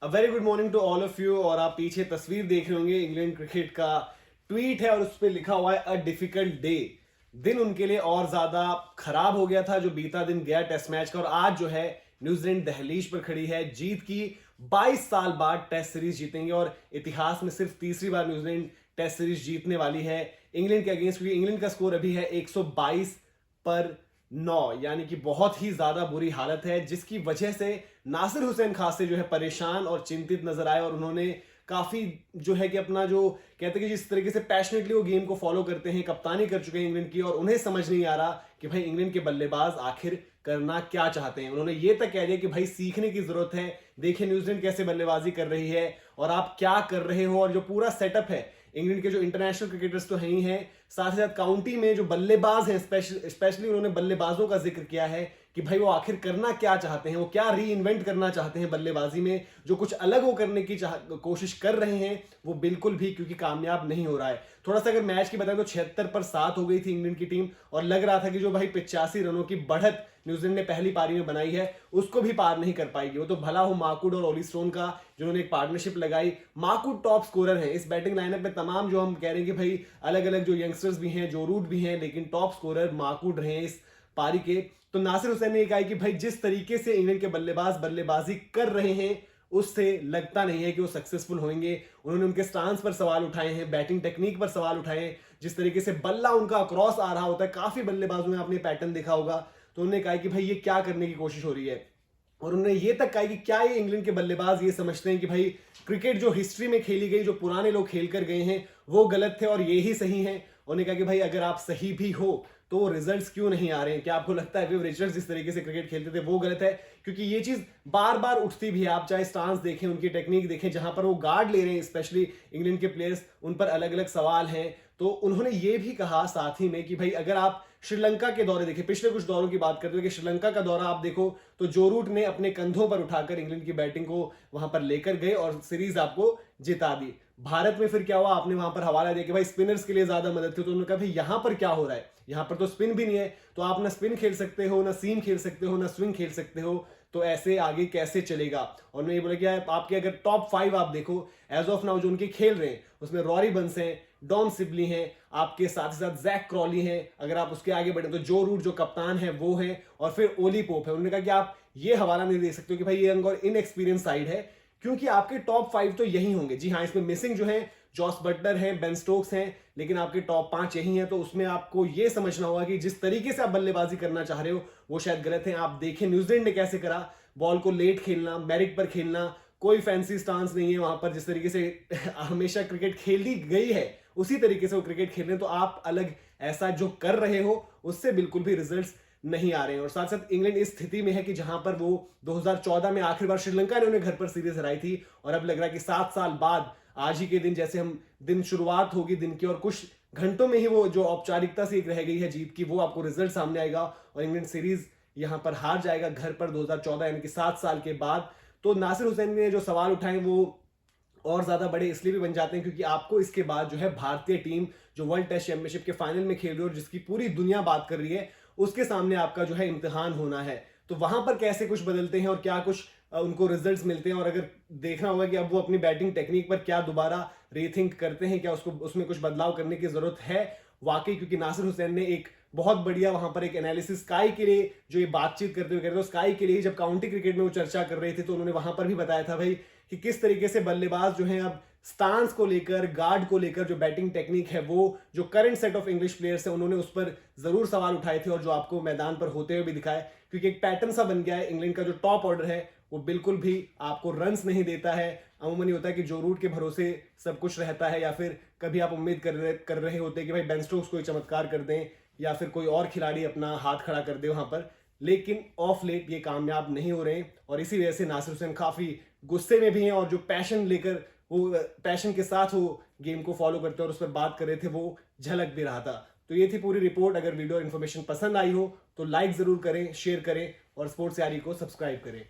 A very good morning to all of you. और आप पीछे तस्वीर देख रहे होंगे, इंग्लैंड क्रिकेट का ट्वीट है और उस पर लिखा हुआ है अ डिफिकल्ट डे। दिन उनके लिए और ज्यादा खराब हो गया था जो बीता दिन गया टेस्ट मैच का, और आज जो है न्यूजीलैंड दहलीज पर खड़ी है जीत की। 22 साल बाद टेस्ट सीरीज जीतेंगे और इतिहास में सिर्फ तीसरी बार न्यूजीलैंड टेस्ट सीरीज जीतने वाली है इंग्लैंड के अगेंस्ट, क्योंकि इंग्लैंड का स्कोर अभी है 122 पर 9, यानी कि बहुत ही ज्यादा बुरी हालत है, जिसकी वजह से नासिर हुसैन खासे जो है परेशान और चिंतित नजर आए। और उन्होंने काफी जो है कि अपना जो कहते हैं कि जिस तरीके से पैशनेटली वो गेम को फॉलो करते हैं, कप्तानी कर चुके हैं इंग्लैंड की, और उन्हें समझ नहीं आ रहा कि भाई इंग्लैंड के बल्लेबाज आखिर करना क्या चाहते हैं। उन्होंने ये तक कह दिया कि भाई सीखने की जरूरत है, देखिए न्यूजीलैंड कैसे बल्लेबाजी कर रही है और आप क्या कर रहे हो। और जो पूरा सेटअप है इंग्लैंड के जो इंटरनेशनल क्रिकेटर्स तो हैं ही हैं, साथ ही साथ काउंटी में जो बल्लेबाज हैं, स्पेशली उन्होंने बल्लेबाजों का जिक्र किया है कि भाई वो आखिर करना क्या चाहते हैं, वो क्या री इन्वेंट करना चाहते हैं बल्लेबाजी में, जो कुछ अलग वो करने की कोशिश कर रहे हैं वो बिल्कुल भी क्योंकि कामयाब नहीं हो रहा है। थोड़ा सा अगर मैच की बताएं तो 76 पर 7 हो गई थी इंग्लैंड की टीम, और लग रहा था कि जो भाई 85 रनों की बढ़त न्यूजीलैंड ने पहली पारी में बनाई है उसको भी पार नहीं कर पाएगी। वो तो भला हो माकूड और ओली स्टोन का, जिन्होंने एक पार्टनरशिप लगाई। माकूड टॉप स्कोरर है इस बैटिंग लाइनअप में, तमाम जो हम कह रहे हैं कि भाई अलग अलग जो यंगस्टर्स भी हैं, जो रूट भी हैं, लेकिन टॉप स्कोरर माकूड रहे इस पारी के। तो नासिर हुसैन ने कहा कि भाई जिस तरीके से इंग्लैंड के बल्लेबाज बल्लेबाजी कर रहे हैं उससे लगता नहीं है कि वो सक्सेसफुल होंगे। उन्होंने उनके स्टांस पर सवाल उठाए हैं, बैटिंग टेक्निक पर सवाल उठाए हैं, जिस तरीके से बल्ला उनका क्रॉस आ रहा होता है, काफी बल्लेबाजों में आपने पैटर्न देखा होगा। तो उन्होंने कहा कि भाई ये क्या करने की कोशिश हो रही है। और उन्होंने ये तक कहा कि क्या ये इंग्लैंड के बल्लेबाज ये समझते हैं कि भाई क्रिकेट जो हिस्ट्री में खेली गई, जो पुराने लोग खेल कर गए हैं वो गलत थे और ये ही सही है। उन्होंने कहा कि भाई अगर आप सही भी हो तो रिजल्ट्स क्यों नहीं आ रहे हैं, क्या आपको लगता है विव रिचर्ड्स जिस तरीके से क्रिकेट खेलते थे वो गलत है? क्योंकि ये चीज बार बार उठती भी है, आप चाहे स्टांस देखें, उनकी टेक्निक देखें, जहां पर वो गार्ड ले रहे हैं स्पेशली इंग्लैंड के प्लेयर्स, उन पर अलग अलग सवाल हैं। तो उन्होंने ये भी कहा साथ ही में कि भाई अगर आप श्रीलंका के दौरे देखें, पिछले कुछ दौरों की बात करते हुए, कि श्रीलंका का दौरा आप देखो तो जो रूट ने अपने कंधों पर उठाकर इंग्लैंड की बैटिंग को वहां पर लेकर गए और सीरीज आपको जिता दी। भारत में फिर क्या हुआ, आपने वहां पर हवाला दिया कि भाई स्पिनर्स के लिए ज्यादा मदद थी, तो उन्होंने कहा भाई यहां पर क्या हो रहा है, यहां पर तो स्पिन भी नहीं है, तो आप ना स्पिन खेल सकते हो, ना सीम खेल सकते हो, ना स्विंग खेल सकते हो, तो ऐसे आगे कैसे चलेगा। और उन्होंने ये बोला कि आपके अगर टॉप 5 आप देखो एज ऑफ नाउ जो उनके खेल रहे हैं, उसमें रॉरी बंस हैं, डॉन सिबली हैं, आपके साथ ही साथ जैक क्रॉली हैं, अगर आप उसके आगे बढ़े तो जो रूट जो कप्तान है वो है, और फिर ओली पोप है। उन्होंने कहा कि आप ये हवाला नहीं दे सकते हो कि भाई ये यंग और इनएक्सपीरियंस साइड है, क्योंकि आपके टॉप 5 तो यही होंगे। जी हाँ, इसमें मिसिंग जो है जॉस बटलर हैं, बेन स्टोक्स हैं, लेकिन आपके टॉप 5 यही हैं। तो उसमें आपको ये समझना होगा कि जिस तरीके से आप बल्लेबाजी करना चाह रहे हो वो शायद गलत है। आप देखें न्यूजीलैंड ने कैसे करा, बॉल को लेट खेलना, मेरिट पर खेलना, कोई फैंसी स्टांस नहीं है वहां पर, जिस तरीके से हमेशा क्रिकेट खेली गई है उसी तरीके से वो क्रिकेट खेल रहे हैं। तो आप अलग ऐसा जो कर रहे हो उससे बिल्कुल भी रिजल्ट्स नहीं आ रहे हैं। और साथ साथ इंग्लैंड इस स्थिति में है कि जहां पर वो 2014 में आखिरी बार श्रीलंका ने उन्हें घर पर सीरीज हराई थी, और अब लग रहा है कि 7 साल बाद आज ही के दिन, जैसे हम दिन शुरुआत होगी दिन की और कुछ घंटों में ही वो जो औपचारिकता से एक रह गई है जीत की, वो आपको रिजल्ट सामने आएगा और इंग्लैंड सीरीज यहां पर हार जाएगा घर पर 2014, यानी कि 7 साल के बाद। तो नासिर हुसैन ने जो सवाल उठाए वो और ज्यादा बड़े इसलिए भी बन जाते हैं क्योंकि आपको इसके बाद जो है भारतीय टीम जो वर्ल्ड टेस्ट चैंपियनशिप के फाइनल में खेल रही है और जिसकी पूरी दुनिया बात कर रही है, उसके सामने आपका जो है इम्तिहान होना है। तो वहां पर कैसे कुछ बदलते हैं और क्या कुछ उनको रिजल्ट्स मिलते हैं, और अगर देखना होगा कि अब वो अपनी बैटिंग टेक्निक पर क्या दोबारा रीथिंक करते हैं, क्या उसको उसमें कुछ बदलाव करने की जरूरत है वाकई, क्योंकि नासिर हुसैन ने एक बहुत बढ़िया वहां पर एक एनालिसिस स्काई के लिए जो ये बातचीत करते हुए कह रहे थे, स्काई के लिए जब काउंटी क्रिकेट में वो चर्चा कर रहे थे तो उन्होंने वहां पर भी बताया था भाई कि किस तरीके से बल्लेबाज जो हैं अब स्टांस को लेकर, गार्ड को लेकर, जो बैटिंग टेक्निक है, वो जो current set of English players है उन्होंने उस पर जरूर सवाल उठाए थे, और जो आपको मैदान पर होते हुए भी दिखाए, क्योंकि एक पैटर्न सा बन गया है इंग्लैंड का जो टॉप ऑर्डर है वो बिल्कुल भी आपको रन्स नहीं देता है। अमूमन ये होता है कि जो रूट के भरोसे सब कुछ रहता है, या फिर कभी आप उम्मीद कर रहे होते हैं कि भाई बेन स्टोक्स कोई चमत्कार कर दें या फिर कोई और खिलाड़ी अपना हाथ खड़ा कर दे वहां पर, लेकिन ऑफ लेट ये कामयाब नहीं हो रहे हैं। और इसी वजह से नासिर हुसैन काफी गुस्से में भी हैं, और जो पैशन लेकर वो पैशन के साथ वो गेम को फॉलो करते और उस पर बात कर रहे थे वो झलक भी रहा था। तो ये थी पूरी रिपोर्ट। अगर वीडियो और इन्फॉर्मेशन पसंद आई हो तो लाइक जरूर करें, शेयर करें और स्पोर्ट्स यारी को सब्सक्राइब करें।